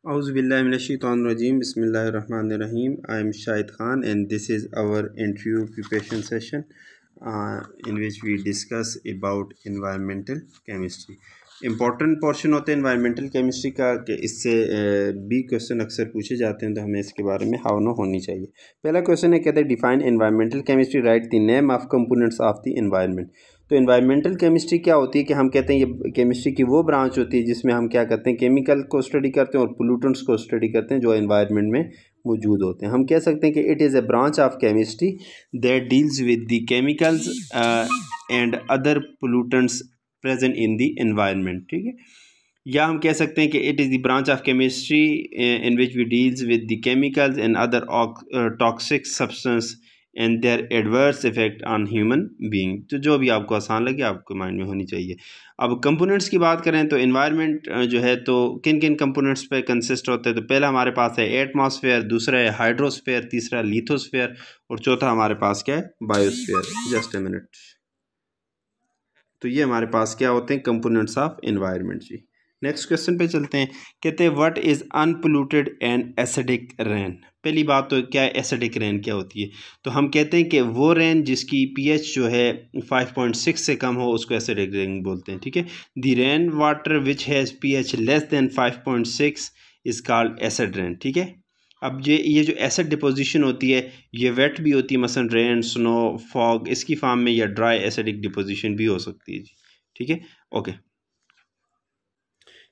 Auzubillahiminash-shaytanir-rajim. Bismillahir-rahmanir-rahim. I am Shahid Khan and this is our interview preparation session in which we discuss about environmental chemistry. Important portion होता है environmental chemistry का कि इससे भी question अक्सर पूछे जाते हैं, तो हमें इसके बारे में हाव नो होनी चाहिए। पहला क्वेश्चन है, कहते हैं define environmental chemistry, right the name of components of the environment. तो एनवायरमेंटल केमिस्ट्री क्या होती है कि हम कहते हैं ये केमिस्ट्री की वो ब्रांच होती है जिसमें हम क्या करते हैं, केमिकल को स्टडी करते हैं और पोल्यूटेंट्स को स्टडी करते हैं जो एनवायरनमेंट में मौजूद होते हैं। हम कह सकते हैं कि it is a branch of chemistry that deals with the chemicals and other pollutants present in the environment. ठीक है, या हम कह सकते हैं कि it is the branch of chemistry in which we deals with the chemicals and other toxic substance and their adverse effect on human being. तो जो भी आपको आसान लगे आपको माइंड में होनी चाहिए। अब कंपोनेंट्स की बात करें तो एनवायरनमेंट जो है तो किन किन कंपोनेंट्स पे कंसिस्ट होते हैं, तो पहला हमारे पास है एटमॉस्फेयर, दूसरा है हाइड्रोस्फेयर, तीसरा लिथोस्फेयर और चौथा हमारे पास क्या है, बायोस्फेयर। Just a minute. तो ये हमारे पास क्या होते हैं, कंपोनेंट्स ऑफ एनवायरनमेंट जी। नेक्स्ट क्वेश्चन पे चलते हैं, कहते हैं what is unpolluted and acidic rain. पहली बात तो क्या है, एसिडिक रेन क्या होती है, तो हम कहते हैं कि वो रेन जिसकी पीएच जो है 5.6 से कम हो उसको एसिडिक रेन बोलते हैं। ठीक है, the rain water which has pH less than 5.6 is called acid rain. ठीक है, अब ये जो एसिड डिपोजिशन होती है ये वेट भी होती है, मसलन रेन, स्नो, फॉग, इसकी फॉर्म में, या ड्राई एसिडिक डिपोजिशन भी हो सकती है जी। ठीक है, ओके,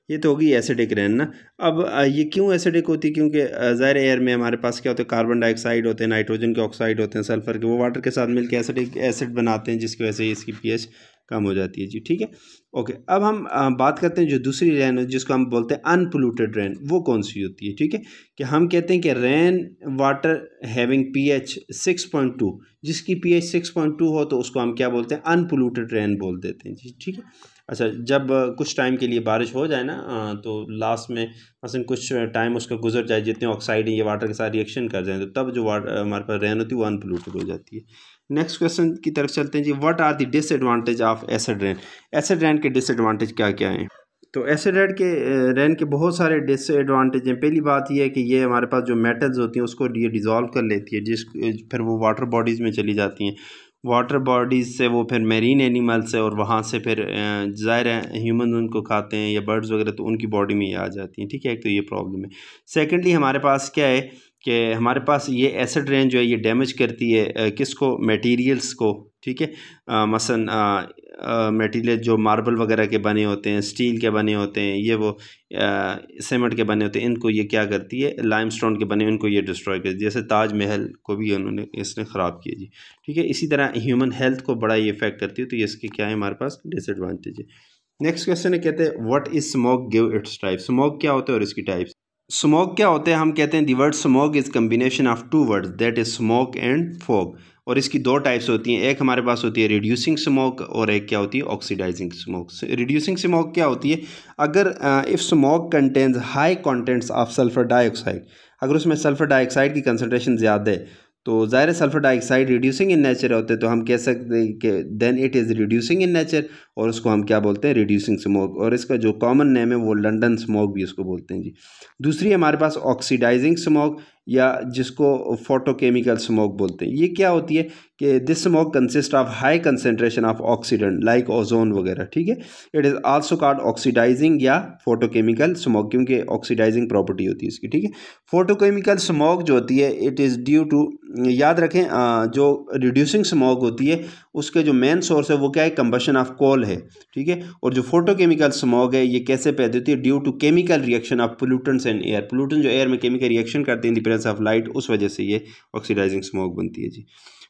ये तो होगी एसिडिक रेन ना। अब ये क्यों एसिडिक होती है, क्योंकि ज़ाहिर एयर में हमारे पास क्या होता है, कार्बन डाइऑक्साइड होते हैं, नाइट्रोजन के ऑक्साइड होते हैं, सल्फर के, वो वाटर के साथ मिलकर एसिडिक एसिड बनाते हैं जिसकी वजह से इसकी पीएच कम हो जाती है जी। ठीक है, ओके, अब हम बात करते हैं जो दूसरी रेन है जिसको हम बोलते हैं अनपोल्यूटेड रेन, वो कौन सी होती है। ठीक है, कि हम कहते हैं कि रेन वाटर हैविंग पीएच 6.2, जिसकी पीएच 6.2 हो तो उसको हम क्या बोलते हैं, अनपोल्यूटेड रेन बोल देते हैं जी। ठीक है, अच्छा, जब कुछ टाइम के लिए बारिश हो जाए ना तो लास्ट में मसलन कुछ टाइम उसका गुजर जाए, जितने ऑक्साइड ये वाटर के साथ रिएक्शन कर जाए, तो तब जो वाटर हमारे पास रेन होती है वो अनपोल्यूटेड हो जाती है। नेक्स्ट क्वेश्चन की तरफ चलते हैं जी, what are the disadvantage of acid rain. Acid rain के डिसएडवांटेज क्या क्या हैं। तो एसिड रेन के बहुत सारे डिसएडवांटेज हैं। पहली बात यह है कि ये हमारे पास जो मेटल्स होती हैं उसको ये डिज़ोल्व कर लेती है, फिर वो वाटर बॉडीज़ में चली जाती हैं। वाटर बॉडीज़ से वो फिर मेरीन एनिमल्स है और वहाँ से फिर ज़ाहिर है ह्यूमन उनको खाते हैं या बर्ड्स वगैरह, तो उनकी बॉडी में ये आ जाती हैं। ठीक है, एक तो ये प्रॉब्लम है। सेकेंडली हमारे पास क्या है कि हमारे पास ये एसिड रेन जो है ये डैमेज करती है किसको, मटेरियल्स को। ठीक है, मसलन मटेरियल जो मार्बल वगैरह के बने होते हैं, स्टील के बने होते हैं, ये वो सीमेंट के बने होते हैं, इनको ये क्या करती है, लाइमस्टोन के बने इनको ये डिस्ट्रॉय करती है। जैसे ताजमहल को भी उन्होंने इसने ख़राब किया जी। ठीक है, इसी तरह ह्यूमन हेल्थ को बड़ा ये इफेक्ट करती है, तो ये इसके क्या है हमारे पास डिसएडवांटेज है। नेक्स्ट क्वेश्चन है, कहते हैं what is smoke, give its type. Smoke क्या होता है और इसकी टाइप्स। स्मोक क्या होते हैं, हम कहते हैं the word smoke is combination of two words that is smoke and fog, और इसकी दो टाइप्स होती हैं। एक हमारे पास होती है रिड्यूसिंग स्मोक और एक क्या होती है, ऑक्सीडाइजिंग स्मोक। रिड्यूसिंग स्मोक क्या होती है, अगर if smoke contains high contents of sulphur dioxide, अगर उसमें सल्फर डाइऑक्साइड की कंसनट्रेशन ज़्यादा है तो ज़ाहिर sulphur dioxide reducing in nature होते हैं, तो हम कह सकते हैं कि then it is reducing in nature, और उसको हम क्या बोलते हैं, रिड्यूसिंग स्मोक, और इसका जो कॉमन नेम है वो लंदन स्मोक भी उसको बोलते हैं जी। दूसरी हमारे पास ऑक्सीडाइजिंग स्मोक, या जिसको फोटोकेमिकल स्मोक बोलते हैं। ये क्या होती है कि this smoke consist of high concentration of oxidant like ozone वगैरह। ठीक है, it is also called oxidising या फोटोकेमिकल स्मोक, क्योंकि ऑक्सीडाइजिंग प्रॉपर्टी होती है इसकी। ठीक है, फोटोकेमिकल स्मोक जो होती है इट इज़ ड्यू टू, याद रखें जो रिड्यूसिंग स्मोक होती है उसके जो मेन सोर्स है वो क्या है, कंबशन ऑफ कोल है। ठीक है, और जो फोटोकेमिकल स्मोक है ये कैसे पैदा होती है, due to chemical reaction of pollutants and air. Pollutant जो एयर में केमिकल रिएक्शन करते हैं in the presence of light, उस वजह से ये ऑक्सीडाइजिंग स्मोक बनती है जी।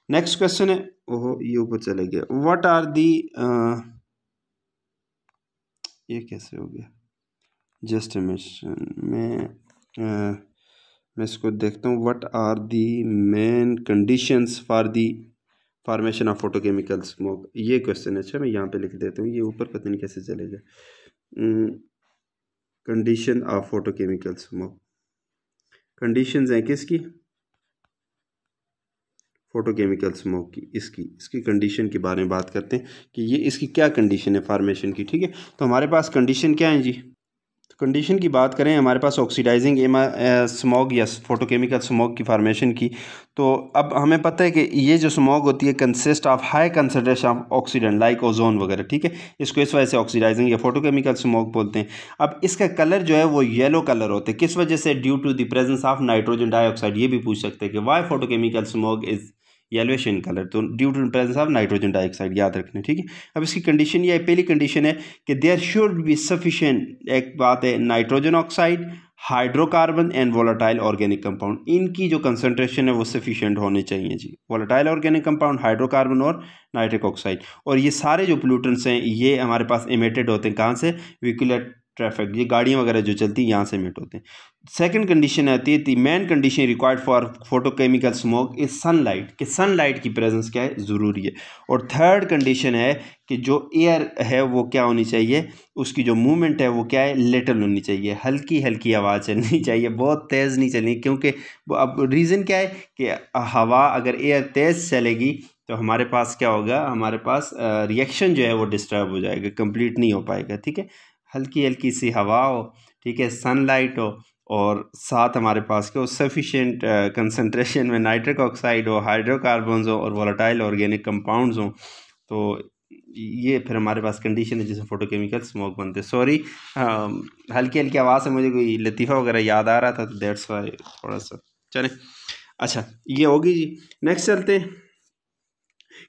नेक्स्ट क्वेश्चन है, ओहो ये ऊपर चले गया, व्हाट आर दी, ये कैसे हो गया, जस्ट मैं इसको देखता हूँ। What are the main conditions for the formation of photochemical smoke, ये क्वेश्चन है। अच्छा, मैं यहाँ पे लिख देता हूँ, ये ऊपर पता नहीं कैसे चलेगा। Condition of photochemical smoke, conditions हैं किसकी, फोटोकेमिकल स्मोक की, इसकी कंडीशन के बारे में बात करते हैं कि ये इसकी क्या कंडीशन है फॉर्मेशन की। ठीक है, तो हमारे पास कंडीशन क्या है जी, कंडीशन की बात करें हमारे पास ऑक्सीडाइजिंग स्मॉग या फोटोकेमिकल स्मॉग की फार्मेशन की, तो अब हमें पता है कि ये जो स्मॉग होती है consist of high concentration of oxidant like ozone वगैरह, ठीक है। इसको इस वजह से ऑक्सीडाइजिंग या फोटोकेमिकल स्मॉग बोलते हैं। अब इसका कलर जो है वो येलो कलर होता है, किस वजह से? Due to the presence of nitrogen dioxide. ये भी पूछ सकते हैं कि why photochemical smog is yellowish in colour, तो due to presence of nitrogen dioxide याद रखना, ठीक है। अब इसकी कंडीशन ये है, पहली कंडीशन है कि देयर शुड बी सफिशिएंट, एक बात है, nitrogen oxide, hydrocarbon and volatile organic compound, इनकी जो कंसंट्रेशन है वो सफिशिएंट होने चाहिए जी। वोलेटाइल ऑर्गेनिक कंपाउंड, हाइड्रोकार्बन और नाइट्रिक ऑक्साइड, और ये सारे जो पोल्यूटेंट्स हैं ये हमारे पास इमिटेड होते हैं कहाँ से? व्हीकुलर ट्रैफिक, ये गाड़ियाँ वगैरह जो चलती हैं यहाँ से इमिट होते हैं। सेकंड कंडीशन आती है, the main condition required for photochemical smoke is sunlight, कि सनलाइट की प्रेजेंस क्या है? ज़रूरी है। और थर्ड कंडीशन है कि जो एयर है वो क्या होनी चाहिए? उसकी जो मूवमेंट है वो क्या है? लिटिल होनी चाहिए, हल्की हल्की आवाज़ चलनी चाहिए, बहुत तेज़ नहीं चलनी, क्योंकि अब रीज़न क्या है कि हवा अगर एयर तेज़ चलेगी तो हमारे पास क्या होगा? हमारे पास रिएक्शन जो है वो डिस्टर्ब हो जाएगा, कंप्लीट नहीं हो पाएगा, ठीक है। हल्की हल्की सी हवा हो, ठीक है, सनलाइट हो, और साथ हमारे पास क्या हो? सफिशिएंट कंसंट्रेशन में नाइट्रिक ऑक्साइड हो, हाइड्रोकार्बन्स हो और वोलेटाइल ऑर्गेनिक कंपाउंड्स हो, तो ये फिर हमारे पास कंडीशन है जिसमें फोटोकेमिकल स्मोक बनते हैं। सॉरी, हल्की हल्की आवाज़ से मुझे कोई लतीफ़ा वगैरह याद आ रहा था, तो दैट्स वाई थोड़ा सा चलें। अच्छा, ये होगी जी। नेक्स्ट चलते हैं,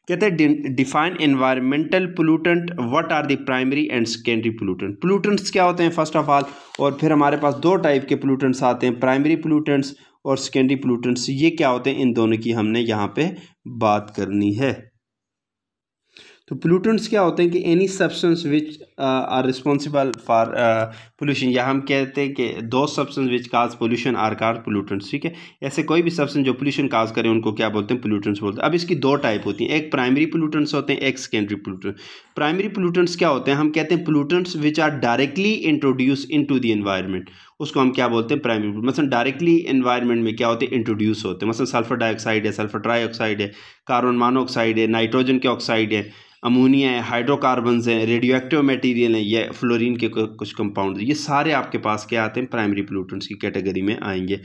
कहते हैं define environmental pollutant, what are the primary and secondary pollutant. Pollutants क्या होते हैं फर्स्ट ऑफ ऑल, और फिर हमारे पास दो टाइप के पोल्यूटेंट्स आते हैं, प्राइमरी पोल्यूटेंट्स और सेकेंडरी पोल्यूटेंट्स। ये क्या होते हैं, इन दोनों की हमने यहाँ पे बात करनी है। तो पोल्यूटेंट्स क्या होते हैं कि any substance which are responsible for pollution, या हम कहते हैं कि दो substance which cause pollution are car pollutants, ठीक है। ऐसे कोई भी सब्सटेंस जो पोल्यूशन काज करे उनको क्या बोलते हैं? पोल्यूटेंट्स बोलते हैं। अब इसकी दो टाइप होती हैं, एक प्राइमरी पोल्यूटेंट्स होते हैं, एक सेकेंडरी पोल्यूटेंट। प्राइमरी पोल्यूटेंट्स क्या होते हैं? हम कहते हैं pollutants which are directly introduce into the environment, उसको हम क्या बोलते हैं? प्राइमरी। मतलब डायरेक्टली एनवायरनमेंट में क्या होते हैं? इंट्रोड्यूस होते हैं। मतलब सल्फर डाइऑक्साइड है, सल्फर ट्राईऑक्साइड है, कार्बन मोनोऑक्साइड है, नाइट्रोजन के ऑक्साइड है, अमोनिया है, हाइड्रोकार्बन्स हैं, रेडियो एक्टिव मटेरियल हैं, ये फ्लोरीन के कुछ कंपाउंड, ये सारे आपके पास क्या आते हैं? प्राइमरी पोल्यूटेंट्स की कैटेगरी में आएंगे।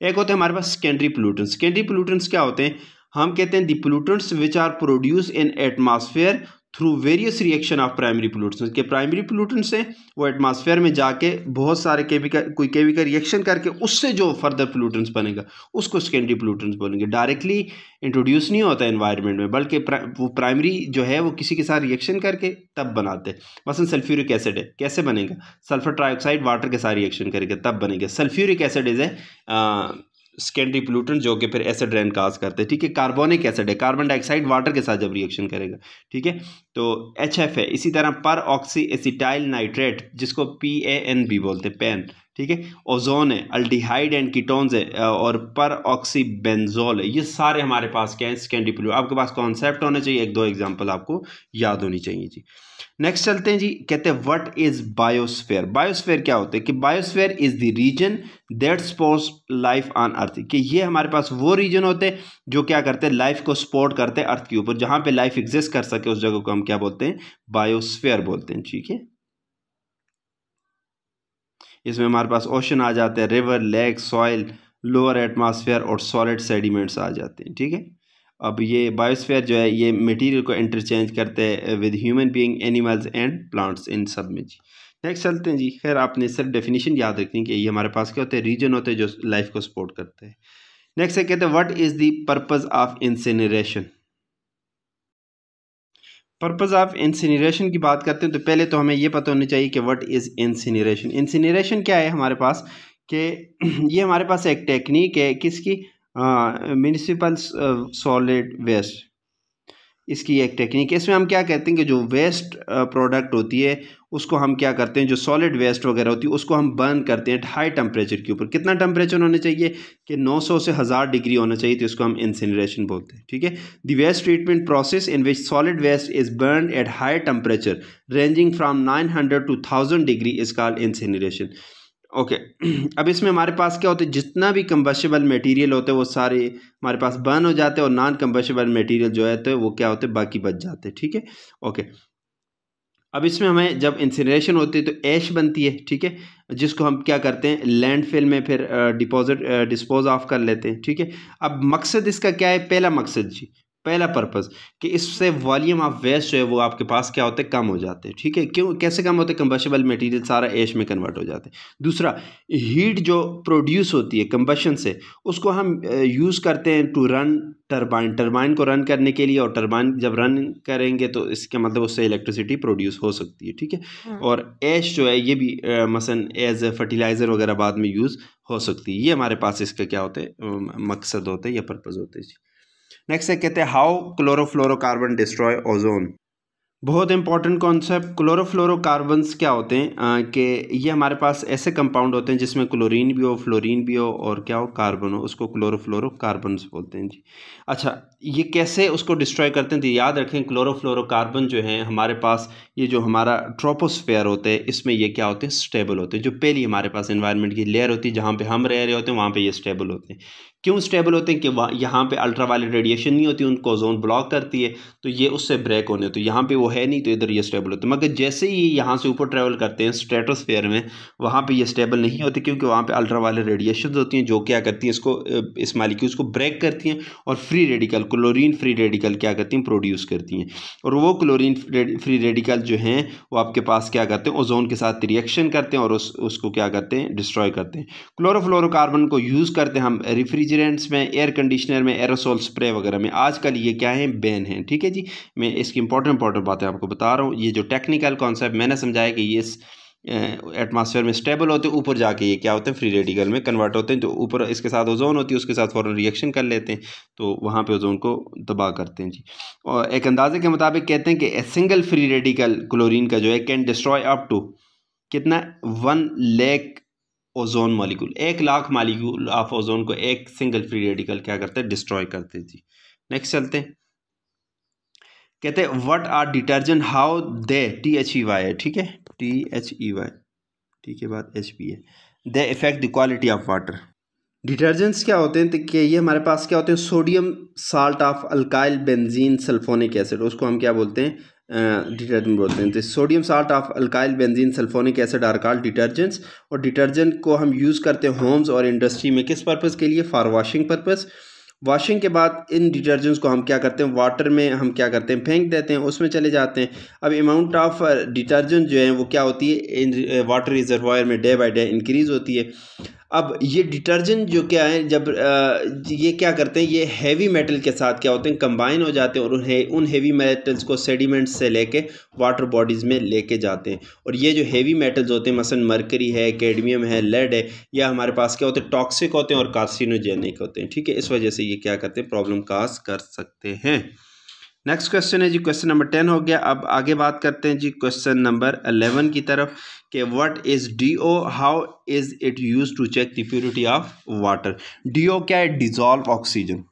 एक होते हैं हमारे पास सेकेंडरी पोल्यूटेंट्स। सेकेंडरी पोल्यूटेंट्स क्या होते हैं? हम कहते हैं the pollutants which are produce in atmosphere through various reaction of primary pollutants, के प्राइमरी पोल्यूटेंट्स हैं वो एटमॉस्फेयर में जाके बहुत सारे केमिकल रिएक्शन करके उससे जो फर्दर पोल्यूटेंट्स बनेगा उसको सेकेंडरी पोल्यूटेंट्स बोलेंगे। डायरेक्टली इंट्रोड्यूस नहीं होता है एनवायरनमेंट में, बल्कि वो प्राइमरी जो है वो किसी के साथ रिएक्शन करके तब बनाते हैं। मसलन सल्फ्यूरिक एसिड है, कैसे बनेगा? सल्फर ट्राईऑक्साइड वाटर के साथ रिएक्शन करेगा तब बनेगा। सल्फ्यूरिक एसिड इज है सेकेंडरी पोल्यूटेंट जो कि फिर एसिड रेन काज करते हैं, ठीक है। कार्बोनिक एसिड है, कार्बन डाइऑक्साइड वाटर के साथ जब रिएक्शन करेगा, ठीक है, तो HF है। इसी तरह पर ऑक्सी एसिटाइल नाइट्रेट जिसको PAN भी बोलते हैं, पैन, ठीक है। ओजोन है, अल्डिहाइड एंड कीटोन्स है, और पर ऑक्सी बेंजोल है। ये सारे हमारे पास क्या है? Secondary pollutant. आपके पास कॉन्सेप्ट होना चाहिए, एक दो एग्जांपल आपको याद होनी चाहिए जी। नेक्स्ट चलते हैं जी, कहते हैं व्हाट इज बायोस्फीयर। बायोस्फीयर क्या होता है? कि biosphere is the region that supports life on earth, कि ये हमारे पास वो रीजन होते हैं जो क्या करते हैं? लाइफ को सपोर्ट करते हैं अर्थ के ऊपर, जहां पे लाइफ एग्जिस्ट कर सके उस जगह को हम क्या बोलते हैं? बायोस्फीयर बोलते हैं, ठीक है। इसमें हमारे पास ओशन आ जाते हैं, river, lake, soil, lower atmosphere और सॉलिड सेडिमेंट्स आ जाते हैं, ठीक है। अब ये बायोस्फीयर जो है ये मटेरियल को इंटरचेंज करते हैं with human being, animals and plants, इन सब में जी। नेक्स्ट चलते हैं जी। खैर आपने सिर्फ डेफिनेशन याद रखनी है कि ये हमारे पास क्या होते हैं? रीजन होते हैं जो लाइफ को सपोर्ट करते हैं। नेक्स्ट है, कहते हैं what is the purpose of incineration. Purpose of incineration की बात करते हैं तो पहले तो हमें ये पता होना चाहिए कि व्हाट इज़ इंसिनरेशन। इंसिनरेशन क्या है हमारे पास? कि ये हमारे पास एक टेक्निक है किसकी? म्युनिसिपल सॉलिड वेस्ट, इसकी एक टेक्निक है। इसमें हम क्या कहते हैं कि जो वेस्ट प्रोडक्ट होती है उसको हम क्या करते हैं? जो सॉलिड वेस्ट वगैरह होती है उसको हम बर्न करते हैं हाई टेम्परेचर के ऊपर। कितना टेम्परेचर होना चाहिए? कि 900 से 1000 डिग्री होना चाहिए, तो इसको हम इंसिनरेशन बोलते हैं, ठीक है। The waste treatment process in which solid waste is burn at high temperature ranging from 900 to 1000 degree is called incineration. Okay अब इसमें हमारे पास क्या होता है? जितना भी कंबस्टेबल मटेरियल होते हैं वो सारे हमारे पास बर्न हो जाते हैं, और नॉन कंबस्टेबल मटेरियल जो है तो वो क्या होते हैं? बाकी बच जाते हैं, ठीक है। ओके अब इसमें हमें जब इंसिनरेशन होती है तो ऐश बनती है, ठीक है, जिसको हम क्या करते हैं लैंडफिल में फिर डिस्पोज ऑफ कर लेते हैं, ठीक है। अब मकसद इसका क्या है, पहला मकसद जी, पहला पर्पस कि इससे वॉल्यूम ऑफ वेस्ट जो है वो आपके पास क्या होते हैं, कम हो जाते हैं, ठीक है। क्यों, कैसे कम होते हैं, कंबशनेबल मटेरियल सारा ऐश में कन्वर्ट हो जाते हैं। दूसरा, हीट जो प्रोड्यूस होती है कंबशन से, उसको हम यूज़ करते हैं टू रन टरबाइन को रन करने के लिए, और टरबाइन जब रन करेंगे तो इसका मतलब उससे इलेक्ट्रिसिटी प्रोड्यूस हो सकती है, ठीक है। और ऐश जो है ये भी मसलन एज ए फर्टिलाइज़र वगैरह बाद में यूज़ हो सकती है। ये हमारे पास इसका क्या होते हैं मकसद होते हैं या पर्पज़ होते हैं जी। नेक्स्ट है, कहते हैं हाउ क्लोरोफ्लोरोकार्बन डिस्ट्रॉय ओजोन। बहुत इंपॉर्टेंट कॉन्सेप्ट। क्लोरोफ्लोरोकार्बन्स क्या होते हैं कि ये हमारे पास ऐसे कंपाउंड होते हैं जिसमें क्लोरीन भी हो, फ्लोरीन भी हो और क्या हो, कार्बन हो, उसको क्लोरोफ्लोरोकार्बन्स बोलते हैं जी। अच्छा, ये कैसे उसको डिस्ट्रॉय करते हैं, तो याद रखें क्लोरोफ्लोरोकार्बन जो हैं हमारे पास, ये जो हमारा ट्रोपोस्फेयर होता है इसमें ये क्या होते हैं, स्टेबल होते हैं। जो पहली हमारे पास एनवायरनमेंट की लेयर होती है जहाँ पे हम रह रहे होते हैं वहाँ पे ये स्टेबल होते हैं। क्यों स्टेबल होते हैं कि यहाँ पे अल्ट्रावायलेट रेडिएशन नहीं होती, उनको ओजोन ब्लॉक करती है, तो ये उससे ब्रेक होने, तो यहाँ पे वो है नहीं, तो इधर ये स्टेबल होते हैं। मगर जैसे ही यहाँ से ऊपर ट्रैवल करते हैं स्ट्रेटोस्फेयर में, वहाँ पे ये स्टेबल नहीं होते, क्योंकि वहाँ पे अल्ट्रावायलेट रेडिएशन होती हैं जो क्या करती हैं, इसको इस मालिक्यूल्स को ब्रेक करती हैं और free radical, chlorine free radical क्या करती हैं, प्रोड्यूस करती हैं। और वो क्लोरीन फ्री रेडिकल जो हैं वो आपके पास क्या करते हैं, ओजोन के साथ रिएक्शन करते हैं और उसको क्या करते हैं, डिस्ट्रॉय करते हैं। क्लोरोफ्लोरोकार्बन को यूज़ करते हैं हम रेफ्रिजरेंट्स में, एयर कंडीशनर में, एरोसोल स्प्रे वगैरह में। आजकल ये क्या है, बैन है, ठीक है जी। मैं इसकी इंपॉर्टेंट बातें आपको बता रहा हूँ। ये जो टेक्निकल कॉन्सेप्ट मैंने समझाया कि ये इस एटमॉस्फेयर में स्टेबल होते हैं, ऊपर जाके ये क्या होते हैं, फ्री रेडिकल में कन्वर्ट होते हैं। तो ऊपर इसके साथ ओजोन होती है, उसके साथ फौरन रिएक्शन कर लेते हैं, तो वहाँ पे ओजोन को तबाह करते हैं जी। और एक अंदाजे के मुताबिक कहते हैं कि सिंगल फ्री रेडिकल क्लोरीन का जो है कैन डिस्ट्रॉय अप टू कितना, 1 lakh ozone molecule, 1 lakh molecule of ozone को एक सिंगल फ्री रेडिकल क्या करते हैं, डिस्ट्रॉय करते हैं जी। नेक्स्ट चलते हैं, कहते हैं what are detergent how they, THEY, ठीक है, THEY, ठीक है, बात HP है, they effect the quality of water. Detergents क्या होते हैं, तो कि ये हमारे पास क्या होते हैं, sodium salt of alkyl benzene sulphonic acid, उसको हम क्या बोलते हैं, डिटर्जेंट बोलते हैं। तो sodium salt of alkyl benzene sulphonic acid are called detergents. और डिटर्जेंट को हम यूज़ करते हैं होम्स और इंडस्ट्री में, किस पर्पज़ के लिए, फॉर वॉशिंग पर्पज़। वॉशिंग के बाद इन डिटर्जेंट्स को हम क्या करते हैं, वाटर में हम क्या करते हैं, फेंक देते हैं, उसमें चले जाते हैं। अब अमाउंट ऑफ डिटर्जेंट जो है वो क्या होती है, इन वाटर रिजर्वायर में डे बाय डे इंक्रीज़ होती है। अब ये डिटर्जेंट जो क्या है, जब ये क्या करते हैं, ये हैवी मेटल के साथ क्या होते हैं, कंबाइन हो जाते हैं और उन हैवी मेटल्स को सेडिमेंट्स से लेके वाटर बॉडीज़ में लेके जाते हैं। और ये जो हैवी मेटल्स होते हैं मसलन मरकरी है, कैडमियम है, लेड है, या हमारे पास क्या होते हैं, टॉक्सिक होते हैं और कार्सिनोजेनिक होते हैं, ठीक है। इस वजह से ये क्या करते हैं, प्रॉब्लम काज कर सकते हैं। नेक्स्ट क्वेश्चन है जी, क्वेश्चन नंबर 10 हो गया। अब आगे बात करते हैं जी क्वेश्चन नंबर 11 की तरफ, कि what is DO, how is it use to check the purity of water. DO क्या है, डिजॉल्व ऑक्सीजन।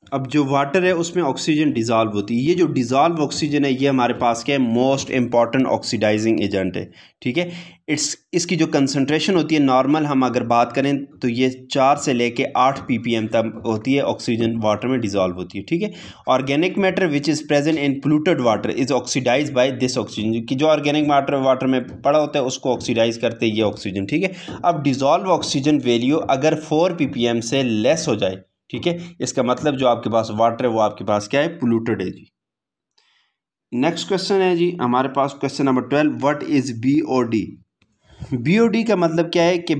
अब जो वाटर है उसमें ऑक्सीजन डिज़ोल्व होती है। ये जो डिज़ोल्व ऑक्सीजन है ये हमारे पास क्या है, मोस्ट इंपॉर्टेंट ऑक्सीडाइजिंग एजेंट है, ठीक है। इसकी जो कंसंट्रेशन होती है नॉर्मल हम अगर बात करें तो ये 4 से लेके 8 ppm तक होती है, ऑक्सीजन वाटर में डिज़ोल्व होती है, ठीक है। Organic matter which is present in polluted water is oxidise by this oxygen, कि जो ऑर्गेनिक वाटर में पड़ा होता है उसको ऑक्सीडाइज करते हैं ये ऑक्सीजन, ठीक है। अब डिज़ोल्व ऑक्सीजन वैल्यू अगर 4 ppm से लेस हो जाए, ठीक है, इसका मतलब जो आपके पास वाटर है वो आपके पास क्या है, पोल्यूटेड है जी। नेक्स्ट क्वेश्चन है जी हमारे पास question number 12, what is BOD। BOD का मतलब क्या है कि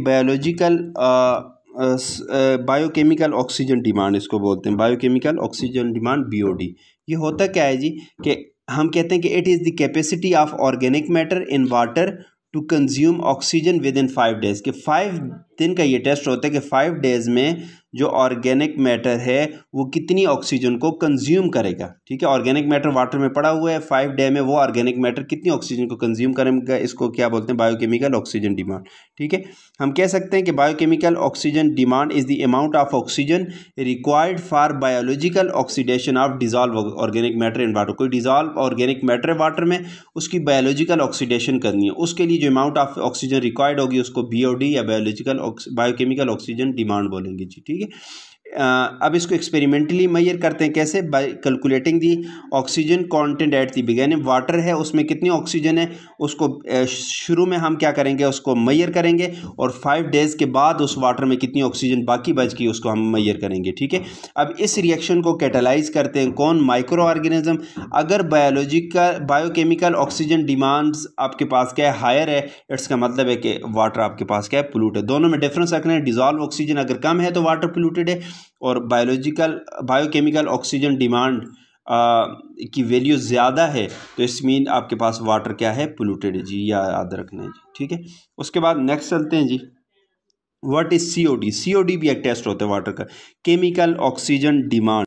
बायोकेमिकल ऑक्सीजन डिमांड, इसको बोलते हैं बायोकेमिकल ऑक्सीजन डिमांड, BOD। ये होता क्या है जी, कि हम कहते हैं कि it is the capacity of organic matter in water to consume oxygen within 5 days, कि 5 दिन का ये टेस्ट होता है कि 5 days में जो ऑर्गेनिक मैटर है वो कितनी ऑक्सीजन को कंज्यूम करेगा, ठीक है। ऑर्गेनिक मैटर वाटर में पड़ा हुआ है, 5 डे में वो ऑर्गेनिक मैटर कितनी ऑक्सीजन को कंज्यूम करेगा, इसको क्या बोलते हैं, बायोकेमिकल ऑक्सीजन डिमांड, ठीक है। हम कह सकते हैं कि biochemical oxygen demand is the amount of oxygen required for biological oxidation of dissolve organic matter in water. कोई डिजॉल्व ऑर्गेनिक मैटर है वाटर में, उसकी बायोलॉजिकल ऑक्सीडेशन करनी है, उसके लिए जो अमाउंट ऑफ ऑक्सीजन रिक्वायर्ड होगी उसको BOD या बायोकेमिकल ऑक्सीजन डिमांड बोलेंगे जी, ठीक है। अब इसको एक्सपेरिमेंटली मेजर करते हैं कैसे, bye calculating the oxygen content at the beginning. Water है उसमें कितनी ऑक्सीजन है उसको शुरू में हम क्या करेंगे, उसको मेजर करेंगे, और 5 डेज़ के बाद उस वाटर में कितनी ऑक्सीजन बाकी बच गई उसको हम मेजर करेंगे, ठीक है। अब इस रिएक्शन को कैटालाइज करते हैं कौन, माइक्रो ऑर्गेनिज्म। अगर बायोकेमिकल ऑक्सीजन डिमांड्स आपके पास क्या है, हायर है, इसका मतलब है कि वाटर आपके पास क्या है, पोल्यूट है। दोनों में डिफरेंस रखना है, डिजॉल्व ऑक्सीजन अगर कम है तो वाटर पोल्यूटेड है, और बायोकेमिकल ऑक्सीजन डिमांड की वैल्यू ज़्यादा है तो इस मीन आपके पास वाटर क्या है, पोल्यूटेड है जी, याद रखना है जी, ठीक है। उसके बाद नेक्स्ट चलते हैं जी, व्हाट इज COD। COD भी एक टेस्ट होता है वाटर का, chemical oxygen demand.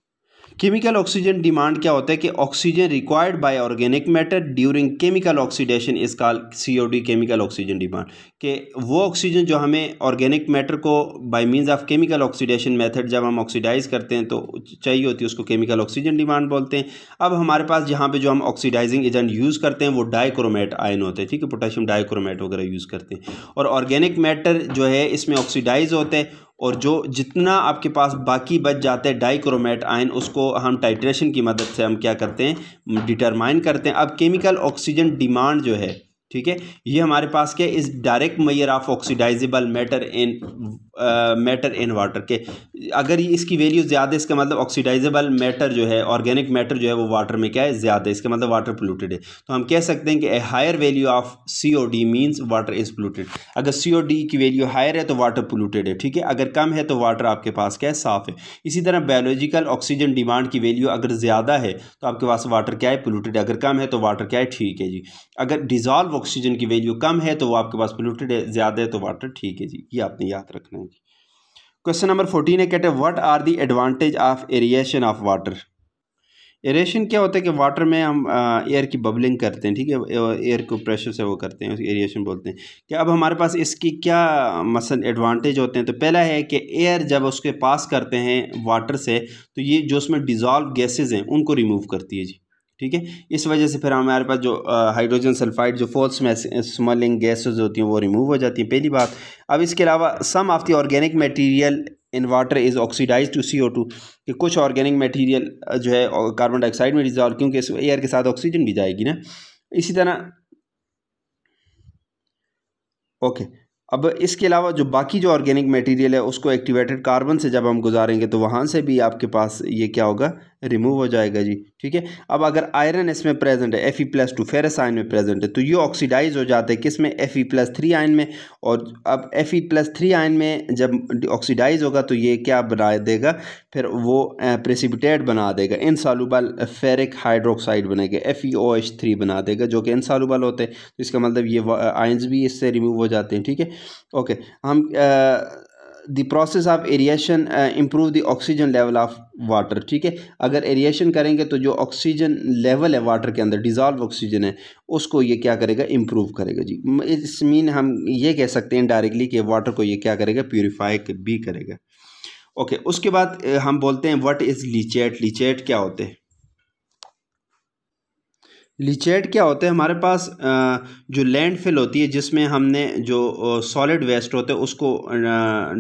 Chemical oxygen demand क्या होता है कि oxygen required by organic matter during chemical oxidation is called COD, chemical oxygen demand. कि वो ऑक्सीजन जो हमें ऑर्गेनिक मैटर को by means of chemical oxidation method जब हम ऑक्सीडाइज करते हैं तो चाहिए होती है, उसको केमिकल ऑक्सीजन डिमांड बोलते हैं। अब हमारे पास जहाँ पे जो हम ऑक्सीडाइजिंग एजेंट यूज़ करते हैं वो डाइक्रोमेट आयन होते हैं, ठीक है, पोटेशियम डाइक्रोमेट वगैरह यूज़ करते हैं, और ऑर्गेनिक मैटर जो है इसमें ऑक्सीडाइज होते हैं, और जो जितना आपके पास बाकी बच जाते हैं डाइक्रोमेट आयन उसको हम टाइट्रेशन की मदद से हम क्या करते हैं, डिटरमाइन करते हैं। अब केमिकल ऑक्सीजन डिमांड जो है, ठीक है, ये हमारे पास क्या इस direct measure of oxidisable matter in water के, अगर ये इसकी वैल्यू ज़्यादा है इसका मतलब ऑक्सीडाइजेबल मैटर जो है, ऑर्गेनिक मैटर जो है वो वाटर में क्या है, ज़्यादा है, इसका मतलब वाटर पोल्यूटेड है। तो हम कह सकते हैं कि a higher value of COD means water is polluted. अगर COD की वैल्यू हायर है तो वाटर पोल्यूटेड है, ठीक है, अगर कम है तो वाटर आपके पास क्या है, साफ़ है। इसी तरह बायोलॉजिकल ऑक्सीजन डिमांड की वैल्यू अगर ज़्यादा है तो आपके पास वाटर क्या है, पोल्यूटेड है, अगर कम है तो वाटर क्या है, ठीक है जी। अगर डिजॉल्व ऑक्सीजन की वैल्यू कम है तो वो आपके पास पोल्यूटेड है, ज़्यादा है तो वाटर ठीक है जी, ये आपने याद रखना है जी। क्वेश्चन नंबर 14 है, कहते हैं what are the advantage of aeration of water. Aeration क्या होता है कि वाटर में हम एयर की बबलिंग करते हैं, ठीक है, एयर को प्रेशर से वो करते हैं, एरिएशन बोलते हैं। कि अब हमारे पास इसकी क्या मसलन एडवांटेज होते हैं, तो पहला है कि एयर जब उसके पास करते हैं वाटर से तो ये जो उसमें डिज़ोल्व गैसेज हैं उनको रिमूव करती है जी, ठीक है। इस वजह से फिर हमारे पास जो हाइड्रोजन सल्फाइड जो फोर्स स्मॉलिंग गैसेज होती हैं वो रिमूव हो जाती हैं, पहली बात। अब इसके अलावा some of the organic material in water is oxidise to CO2, कि कुछ ऑर्गेनिक मटेरियल जो है कार्बन डाइऑक्साइड में डिजॉल्व, क्योंकि इस एयर के साथ ऑक्सीजन भी जाएगी ना। इसी तरह ओके, अब इसके अलावा जो बाकी जो ऑर्गेनिक मटेरियल है उसको एक्टिवेटेड कार्बन से जब हम गुजारेंगे तो वहाँ से भी आपके पास ये क्या होगा, रिमूव हो जाएगा जी, ठीक है। अब अगर आयरन इसमें प्रेजेंट है Fe+2 फेरस आयन में प्रेजेंट है तो ये ऑक्सीडाइज हो जाते हैं किस में, Fe+3 आयन में। और अब Fe+3 आयन में जब ऑक्सीडाइज होगा तो ये क्या बना देगा, फिर वो प्रेसिपिटेट बना देगा, इनसॉल्युबल फेरिक हाइड्रोक्साइड बनेगा, FeOH3 बना देगा, जो कि इनसॉल्युबल होते हैं। तो इसका मतलब ये आयन्स भी इससे रिमूव हो जाते हैं, ठीक है। ओके, हम the process of aeration improve the oxygen level of water, ठीक है। अगर एरिएशन करेंगे तो जो ऑक्सीजन लेवल है वाटर के अंदर, डिजॉल्व ऑक्सीजन है, उसको ये क्या करेगा, इम्प्रूव करेगा जी। इस मीन हम ये कह सकते हैं डायरेक्टली कि वाटर को ये क्या करेगा, प्योरीफाई भी करेगा। ओके, उसके बाद हम बोलते हैं व्हाट इज़ लीचेट। लीचेट क्या होते हैं, लीचेट क्या होते हैं, हमारे पास जो लैंडफिल होती है जिसमें हमने जो सॉलिड वेस्ट होते हैं उसको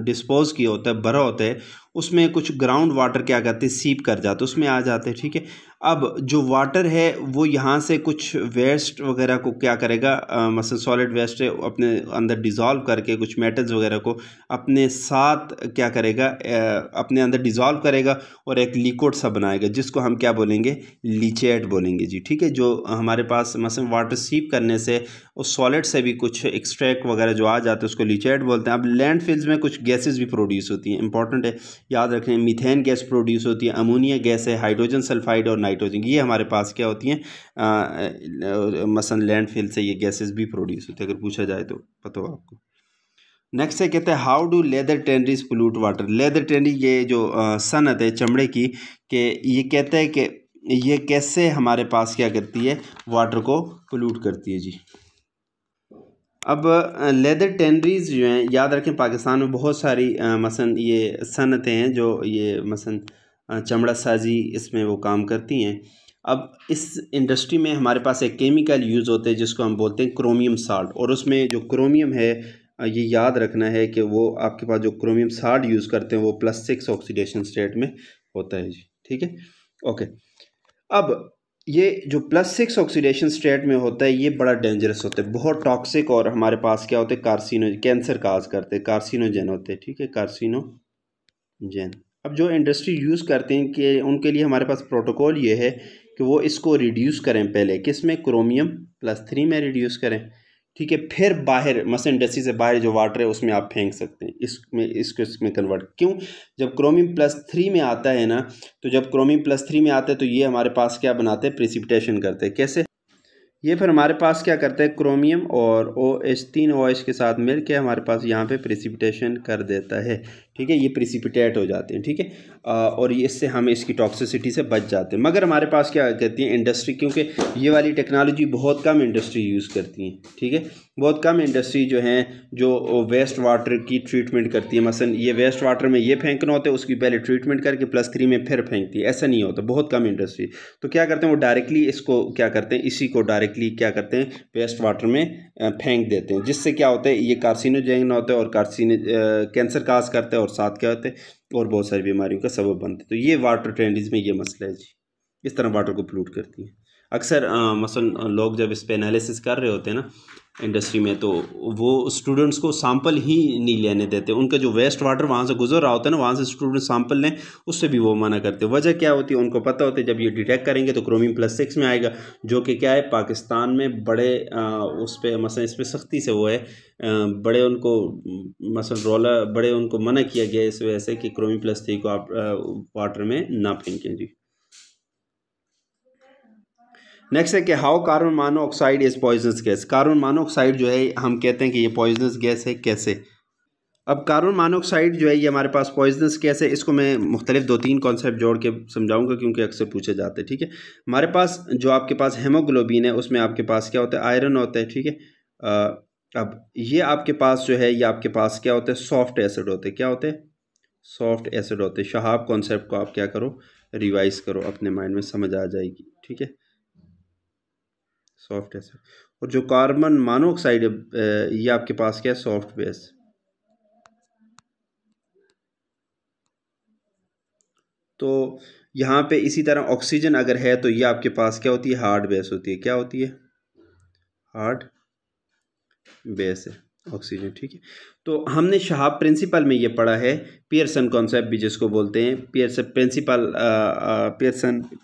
डिस्पोज किया होता है, भरा होता है, उसमें कुछ ग्राउंड वाटर क्या करते हैं, सीप कर जाते हैं, उसमें आ जाते हैं, ठीक है। अब जो वाटर है वो यहाँ से कुछ वेस्ट वगैरह को क्या करेगा, मसलन सॉलिड वेस्ट है अपने अंदर डिज़ोल्व करके कुछ मेटल्स वगैरह को अपने साथ क्या करेगा, अपने अंदर डिज़ोल्व करेगा और एक लिक्विड सा बनाएगा जिसको हम क्या बोलेंगे, लीचेट बोलेंगे जी, ठीक है। जो हमारे पास मसलन वाटर सीप करने से उस सॉलिड से भी कुछ एक्सट्रैक्ट वगैरह जो आ जाते हैं उसको लीचेट बोलते हैं। अब लैंडफिल्स में कुछ गैसेस भी प्रोड्यूस होती हैं, इंपॉर्टेंट है याद रखें, मीथेन गैस प्रोड्यूस होती है, अमोनिया गैस है, हाइड्रोजन सल्फाइड और नाइट्रोजन, ये हमारे पास क्या होती हैं, मसलन लैंडफिल से ये गैसेस भी प्रोड्यूस होती है, अगर पूछा जाए तो पता हो आपको। नेक्स्ट है, कहते हैं how do leather tanneries pollute water. Leather tannery ये जो सनत है चमड़े की, कि ये कहते हैं कि ये कैसे हमारे पास क्या करती है, वाटर को पोल्यूट करती है जी। अब लेदर टेनरीज जो हैं, याद रखें पाकिस्तान में बहुत सारी मसलन ये सनतें हैं जो ये मसलन चमड़ा साजी इसमें वो काम करती हैं। अब इस इंडस्ट्री में हमारे पास एक केमिकल यूज़ होते हैं जिसको हम बोलते हैं क्रोमियम साल्ट, और उसमें जो क्रोमियम है ये याद रखना है कि वो आपके पास जो क्रोमियम 60 यूज़ करते हैं वो +6 ऑक्सीडेशन स्टेट में होता है जी, ठीक है। ओके, अब ये जो +6 ऑक्सीडेशन स्टेट में होता है ये बड़ा डेंजरस होता है, बहुत टॉक्सिक, और हमारे पास क्या होते हैं, कैंसर काज करते हैं, कार्सिनोजेन होते हैं, ठीक है, कार्सिनोजेन। अब जो इंडस्ट्री यूज़ करते हैं कि उनके लिए हमारे पास प्रोटोकॉल ये है कि वो इसको रिड्यूस करें, पहले किस में, क्रोमियम +3 में रिड्यूस करें, ठीक है, फिर बाहर मसलन इंडस्ट्री से बाहर जो वाटर है उसमें आप फेंक सकते हैं, इसमें कन्वर्ट। क्यों? जब क्रोमियम +3 में आता है ना, तो जब क्रोमियम +3 में आता है तो ये हमारे पास क्या बनाते हैं, प्रेसिपिटेशन करते हैं। कैसे? ये फिर हमारे पास क्या करते हैं, क्रोमियम और OH, 3 OH के साथ मिल के हमारे पास यहाँ पे प्रेसिपिटेशन कर देता है, ठीक है, ये प्रेसिपिटेट हो जाते हैं, ठीक है, और ये इससे हम इसकी टॉक्सिसिटी से बच जाते हैं। मगर हमारे पास क्या कहती है इंडस्ट्री, क्योंकि ये वाली टेक्नोलॉजी बहुत कम इंडस्ट्री यूज़ करती हैं, ठीक है, बहुत कम इंडस्ट्री जो हैं जो वेस्ट वाटर की ट्रीटमेंट करती है। मसलन ये वेस्ट वाटर में ये फेंकना होता है, उसकी पहले ट्रीटमेंट करके +3 में फिर फेंकती है, ऐसा नहीं होता, बहुत कम इंडस्ट्री। तो क्या करते हैं वो डायरेक्टली इसको क्या करते हैं, इसी को डायरेक्टली क्या करते हैं, वेस्ट वाटर में फेंक देते हैं, जिससे क्या होता है ये कार्सिनोजेन होता है और कैंसर काज करता है, और साथ क्या होता है और बहुत सारी बीमारियों का सबब बनते हैं। तो ये वाटर ट्रेंडीज में ये मसला है जी, इस तरह वाटर को पोल्यूट करती है। अक्सर मसलन लोग जब इस पे एनालिसिस कर रहे होते हैं ना इंडस्ट्री में, तो वो स्टूडेंट्स को सैंपल ही नहीं लेने देते, उनका जो वेस्ट वाटर वहाँ से गुजर रहा होता है ना, वहाँ से स्टूडेंट सैंपल लें, उससे भी वो मना करते हैं। वजह क्या होती है, उनको पता होता है जब ये डिटेक्ट करेंगे तो क्रोमियम +6 में आएगा, जो कि क्या है पाकिस्तान में बड़े उस पर मसलन इस पर सख्ती से वो है, बड़े उनको मसलन रोला बड़े उनको मना किया गया इस वजह से कि क्रोमियम +3 को आप वाटर में ना फेंकें जी। नेक्स्ट है कि how carbon monoxide is poisonous gas. Carbon monoxide जो है हम कहते हैं कि ये पॉइजनस गैस है, कैसे? अब कार्बन मोनोऑक्साइड जो है ये हमारे पास पॉइजनस गैस है, इसको मैं मुख्तलिफ 2-3 कॉन्सेप्ट जोड़ के समझाऊंगा क्योंकि अक्सर पूछे जाते हैं, ठीक है। हमारे पास जो आपके पास हेमोग्लोबिन है उसमें आपके पास क्या होता है, आयरन होता है, ठीक है। अब ये आपके पास जो है ये आपके पास क्या होता है, सॉफ्ट एसिड होते हैं, क्या होते हैं, सॉफ्ट एसिड होते हैं। शहाब कॉन्सेप्ट को आप क्या करो, रिवाइज करो, अपने माइंड में समझ आ जाएगी, ठीक है, सॉफ्ट एसिड। और जो कार्बन मोनोऑक्साइड है ये आपके पास क्या है, सॉफ्ट बेस। तो यहाँ पे इसी तरह ऑक्सीजन अगर है तो ये आपके पास क्या होती है, हार्ड बेस होती है, क्या होती है, हार्ड बेस है ऑक्सीजन, ठीक है। तो हमने शहाब प्रिंसिपल में ये पढ़ा है, पियर्सन कॉन्सेप्ट भी जिसको बोलते हैं, पियर्सन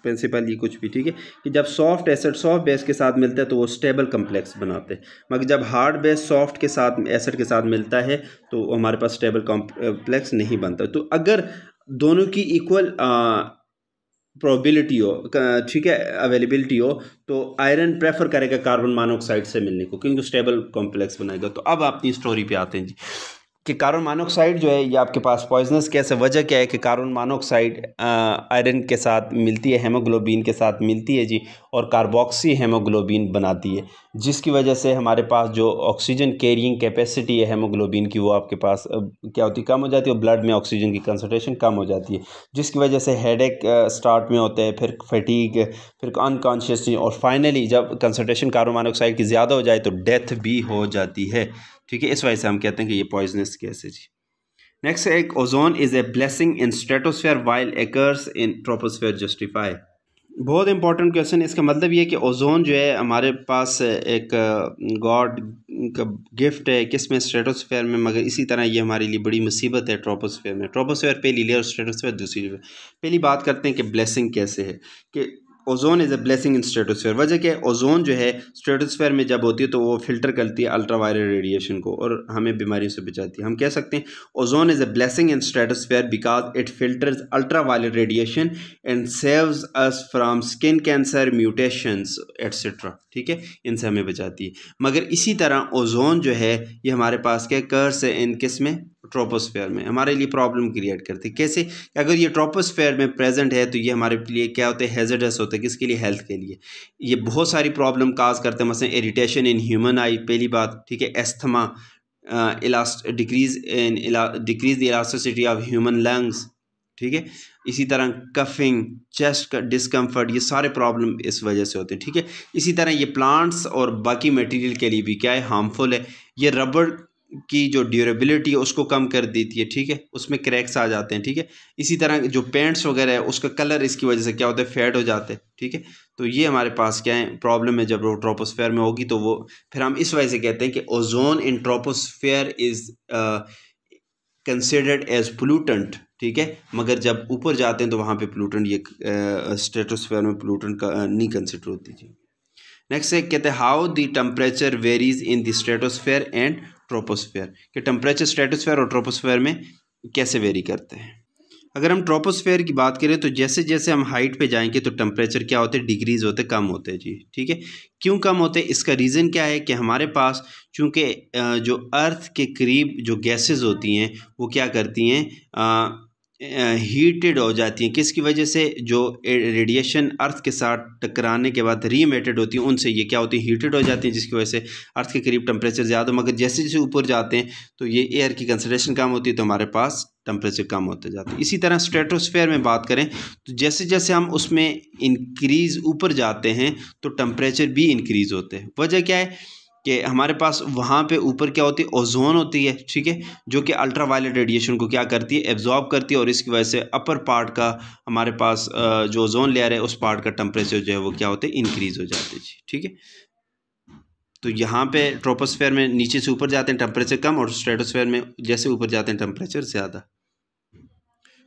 प्रिंसिपल ये कुछ भी, ठीक है, कि जब सॉफ्ट एसिड सॉफ्ट बेस के साथ मिलता है तो वो स्टेबल कम्प्लेक्स बनाते हैं, मगर जब हार्ड बेस सॉफ्ट के साथ एसिड के साथ मिलता है तो हमारे पास स्टेबल कॉम्प्लेक्स नहीं बनता। तो अगर दोनों की इक्वल प्रोबेबिलिटी हो, ठीक है, अवेलेबिलिटी हो, तो आयरन प्रेफर करेगा कार्बन मोनोऑक्साइड से मिलने को क्योंकि स्टेबल कॉम्प्लेक्स बनाएगा। तो अब अपनी स्टोरी पे आते हैं जी कि कार्बन मोनोऑक्साइड जो है ये आपके पास पॉइजनस कैसे, वजह क्या है कि कार्बन मोनोऑक्साइड आयरन के साथ मिलती है, हेमोग्लोबिन के साथ मिलती है जी, और कार्बोक्सी हेमोग्लोबिन बनाती है, जिसकी वजह से हमारे पास जो ऑक्सीजन कैरिंग कैपेसिटी है हेमोग्लोबिन की वो आपके पास क्या होती है, कम हो जाती है, और ब्लड में ऑक्सीजन की कंसंट्रेशन कम हो जाती है, जिसकी वजह से हेडेक स्टार्ट में होता है, फिर फटीग, फिर अनकॉन्शियसनेस, और फाइनली जब कंसंट्रेशन कार्बन मोनोऑक्साइड की ज़्यादा हो जाए तो डेथ भी हो जाती है, ठीक है। इस वजह से हम कहते हैं कि ये पॉइजनस गैस है जी। नेक्स्ट है एक ozone is a blessing in stratosphere while acres in troposphere justify. बहुत इंपॉर्टेंट क्वेश्चन है। इसका मतलब ये है कि ओजोन जो है हमारे पास एक गॉड का गिफ्ट है, किस में, स्ट्रेटोस्फेयर में, मगर इसी तरह ये हमारे लिए बड़ी मुसीबत है ट्रोपोस्फेयर में। ट्रोपोस्फेयर पहली लेयर, स्ट्रेटोस्फेयर दूसरी लेयर। पहली बात करते हैं कि ब्लेसिंग कैसे है, कि ozone is a blessing in stratosphere. वजह क्या है, ओजोन जो है स्ट्रेटोस्फेयर में जब होती है तो वो फिल्टर करती है अल्ट्रावायलेट रेडिएशन को और हमें बीमारियों से बचाती है। हम कह सकते हैं ozone is a blessing in stratosphere because it filters ultraviolet radiation and saves us from skin cancer, mutations etcetera, ठीक है, इनसे हमें बचाती है। मगर इसी तरह ओजोन जो है ये हमारे पास क्या कर्स है, इन किस में, ट्रोपोस्फेयर में, हमारे लिए प्रॉब्लम क्रिएट करती है। कैसे? अगर ये ट्रोपोस्फेयर में प्रेजेंट है तो ये हमारे लिए क्या होते हैं, हैजर्डस होते हैं, किसके लिए, हेल्थ के लिए। ये बहुत सारी प्रॉब्लम काज करते हैं, मसलन इरिटेशन इन ह्यूमन आई, पहली बात, ठीक है, asthma, decrease the elasticity of human lungs, ठीक है, इसी तरह कफिंग, चेस्ट का डिस्कम्फर्ट, ये सारे प्रॉब्लम इस वजह से होते हैं, ठीक है। इसी तरह ये प्लांट्स और बाकी मटेरियल के लिए भी क्या है, हार्मफुल है। ये रबड़ की जो ड्यूरेबिलिटी है उसको कम कर देती है, ठीक है, उसमें क्रैक्स आ जाते हैं, ठीक है। इसी तरह जो पेंट्स वगैरह है उसका कलर इसकी वजह से क्या होता है, फेड हो जाते हैं, ठीक है। तो ये हमारे पास क्या है प्रॉब्लम है जब वो ट्रोपोस्फेयर में होगी, तो वो फिर हम इस वजह से कहते हैं कि ozone in troposphere is considered as pollutant, ठीक है। मगर जब ऊपर जाते हैं तो वहाँ पे पोल्यूटेंट, ये स्ट्रेटोस्फेयर में पोल्यूटेंट का नहीं कंसिडर होती थी। नेक्स्ट है कहते हैं how the temperature varies in the stratosphere and troposphere, कि टेम्परेचर स्ट्रेटोस्फेयर और ट्रोपोस्फेयर में कैसे वेरी करते हैं। अगर हम ट्रोपोस्फेयर की बात करें तो जैसे जैसे हम हाइट पे जाएंगे तो टेम्परेचर क्या होते हैं, डिक्रीज होते, कम होते हैं जी, ठीक है। क्यों कम होते हैं, इसका रीज़न क्या है कि हमारे पास चूँकि जो अर्थ के करीब जो गैसेस होती हैं वो क्या करती हैं, हीटेड हो जाती हैं। किसकी वजह से, जो रेडिएशन अर्थ के साथ टकराने के बाद रीएमिटेड होती हैं उनसे ये क्या होती है, हीटेड हो जाती हैं, जिसकी वजह से अर्थ के करीब टेम्परेचर ज़्यादा। मगर जैसे जैसे ऊपर जाते हैं तो ये एयर की कंसंट्रेशन कम होती है, तो हमारे पास टेम्परेचर कम होते जाते हैं। इसी तरह स्ट्रेटोस्फेयर में बात करें तो जैसे जैसे हम उसमें इंक्रीज़ ऊपर जाते हैं तो टेम्परेचर भी इंक्रीज़ होते हैं। वजह क्या है कि हमारे पास वहाँ पे ऊपर क्या होती है, ओजोन होती है, ठीक है, जो कि अल्ट्रा वायलेट रेडिएशन को क्या करती है, एब्जॉर्ब करती है, और इसकी वजह से अपर पार्ट का हमारे पास जो ओजोन लेयर है उस पार्ट का टेम्परेचर जो है वो क्या होते हैं, इंक्रीज़ हो जाते हैं जी, ठीक है। तो यहाँ पे ट्रोपोस्फेयर में नीचे से ऊपर जाते हैं टेम्परेचर कम, और स्ट्रेटोस्फेयर में जैसे ऊपर जाते हैं टेम्परेचर ज़्यादा।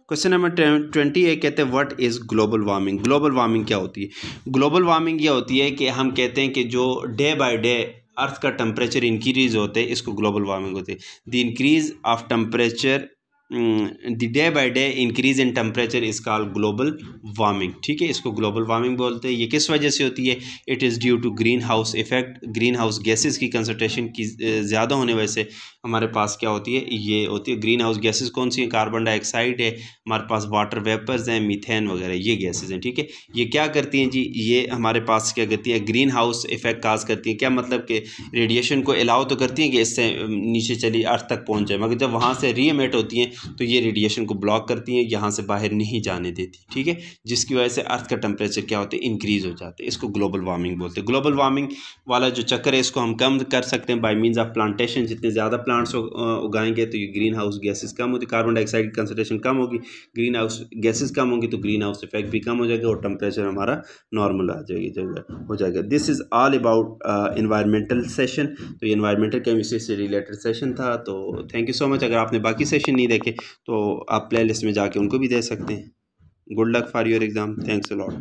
क्वेश्चन नंबर 20 कहते हैं what is global warming. Global warming क्या होती है। ग्लोबल वार्मिंग ये होती है कि हम कहते हैं कि जो डे बाय डे अर्थ का टेम्परेचर इंक्रीज होते हैं, इसको ग्लोबल वार्मिंग होती है। The increase of temperature, the day by day increase in temperature is called global warming, ठीक है, इसको ग्लोबल वार्मिंग बोलते हैं। ये किस वजह से होती है, it is due to greenhouse effect. Greenhouse gases की कंसनट्रेशन की ज़्यादा होने वजह से हमारे पास क्या होती है, ये होती है ग्रीन हाउस गैसेज। कौन सी है, कार्बन डाइऑक्साइड है, हमारे पास वाटर वेपर्स हैं, मीथेन वगैरह, ये गैसेज हैं, ठीक है। ये क्या करती हैं जी, ये हमारे पास क्या करती है, ग्रीन हाउस इफेक्ट काज करती है। क्या मतलब कि रेडिएशन को अलाउ तो करती हैं कि इससे नीचे चली अर्थ तक पहुँच जाए, मगर जब वहाँ से रीएमिट होती हैं तो ये रेडिएशन को ब्लॉक करती हैं, यहाँ से बाहर नहीं जाने देती, ठीक है, जिसकी वजह से अर्थ का टेम्परेचर क्या होते हैं, इंक्रीज़ हो जाते हैं। इसको ग्लोबल वार्मिंग बोलते हैं। ग्लोबल वार्मिंग वाला जो चक्कर है इसको हम कम कर सकते हैं बाय मीन्स ऑफ प्लांटेशन। जितने ज़्यादा प्लांट्स उगाएंगे तो ये ग्रीन हाउस गैसेस कम होती, कार्बन डाइऑक्साइड की कंसनट्रेशन कम होगी, ग्रीन हाउस गैसेस कम होंगी तो ग्रीन हाउस इफेक्ट भी कम हो जाएगा और टेम्परेचर हमारा नॉर्मल आ जाएगी हो जाएगा। This is all about environmental session. तो ये इन्वायरमेंटल केमिस्ट्री से रिलेटेड सेशन था। तो थैंक यू सो मच। अगर आपने बाकी सेशन नहीं देखे तो आप प्ले लिस्ट में जाके उनको भी दे सकते हैं। Good luck for your exam. Thanks a lot.